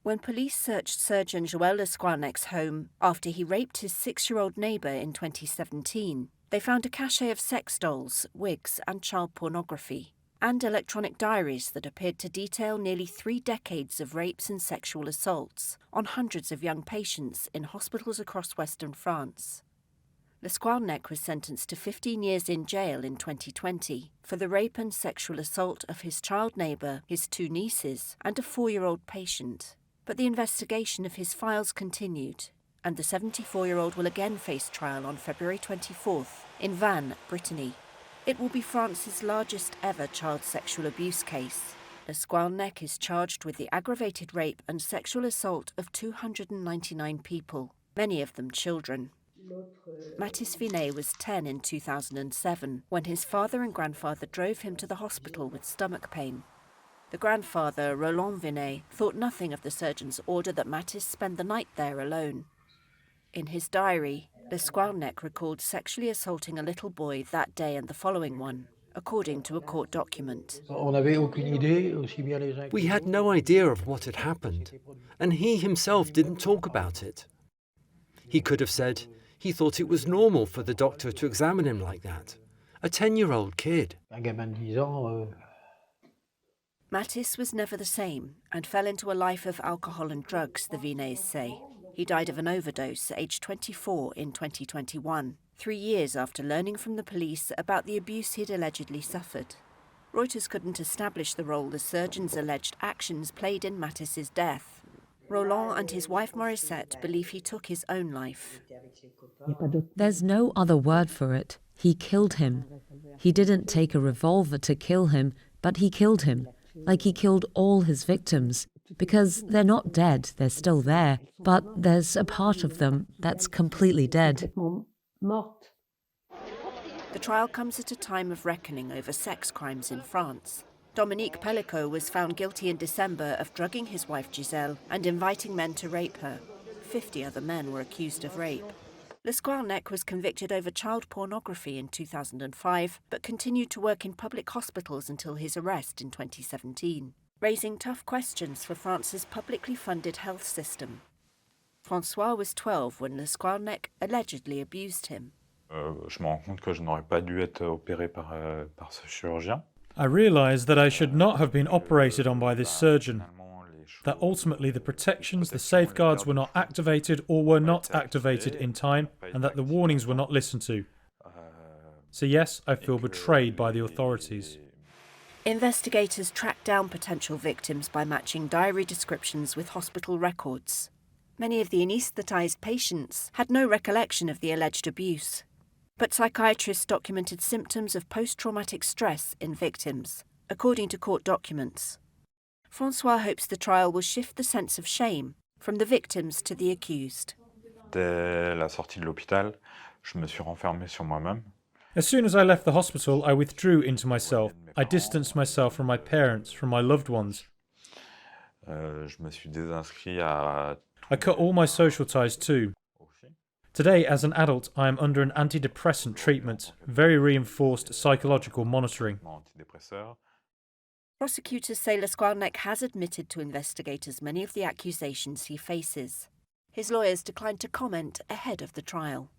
When police searched surgeon Joël Scouarnec's home after he raped his 6-year-old neighbour in 2017, they found a cache of sex dolls, wigs and child pornography, and electronic diaries that appeared to detail nearly 3 decades of rapes and sexual assaults on hundreds of young patients in hospitals across western France. Scouarnec was sentenced to 15 years in jail in 2020 for the rape and sexual assault of his child neighbour, his 2 nieces, and a 4-year-old patient. But the investigation of his files continued, and the 74-year-old will again face trial on February 24th in Vannes, Brittany. It will be France's largest ever child sexual abuse case. Scouarnec is charged with the aggravated rape and sexual assault of 299 people, many of them children. Mathis Vinet was 10 in 2007 when his father and grandfather drove him to the hospital with stomach pain. The grandfather, Roland Vinet, thought nothing of the surgeon's order that Mathis spend the night there alone. In his diary, Scouarnec recalled sexually assaulting a little boy that day and the following one, according to a court document. We had no idea of what had happened, and he himself didn't talk about it. He could have said he thought it was normal for the doctor to examine him like that. A 10-year-old kid. Mathis was never the same and fell into a life of alcohol and drugs, the Vinets say. He died of an overdose, aged 24, in 2021, 3 years after learning from the police about the abuse he'd allegedly suffered. Reuters couldn't establish the role the surgeon's alleged actions played in Mathis's death. Roland and his wife Morissette believe he took his own life. There's no other word for it. He killed him. He didn't take a revolver to kill him, but he killed him, like he killed all his victims. Because they're not dead, they're still there, but there's a part of them that's completely dead. The trial comes at a time of reckoning over sex crimes in France. Dominique Pellicot was found guilty in December of drugging his wife Giselle and inviting men to rape her. 50 other men were accused of rape. Scouarnec was convicted over child pornography in 2005, but continued to work in public hospitals until his arrest in 2017, raising tough questions for France's publicly funded health system. François was 12 when Scouarnec allegedly abused him. Je me rends compte que je n'aurais pas dû être opéré par ce chirurgien. I realised that I should not have been operated on by this surgeon, that ultimately the protections, the safeguards were not activated or were not activated in time, and that the warnings were not listened to. So yes, I feel betrayed by the authorities. Investigators tracked down potential victims by matching diary descriptions with hospital records. Many of the anaesthetised patients had no recollection of the alleged abuse. But psychiatrists documented symptoms of post-traumatic stress in victims, according to court documents. François hopes the trial will shift the sense of shame from the victims to the accused. Dès la sortie de l'hôpital, je me suis renfermé sur moi-même. As soon as I left the hospital, I withdrew into myself. I distanced myself from my parents, from my loved ones. Je me suis désinscrit à... I cut all my social ties too. Today, as an adult, I am under an antidepressant treatment, very reinforced psychological monitoring. Prosecutors say Scouarnec has admitted to investigators many of the accusations he faces. His lawyers declined to comment ahead of the trial.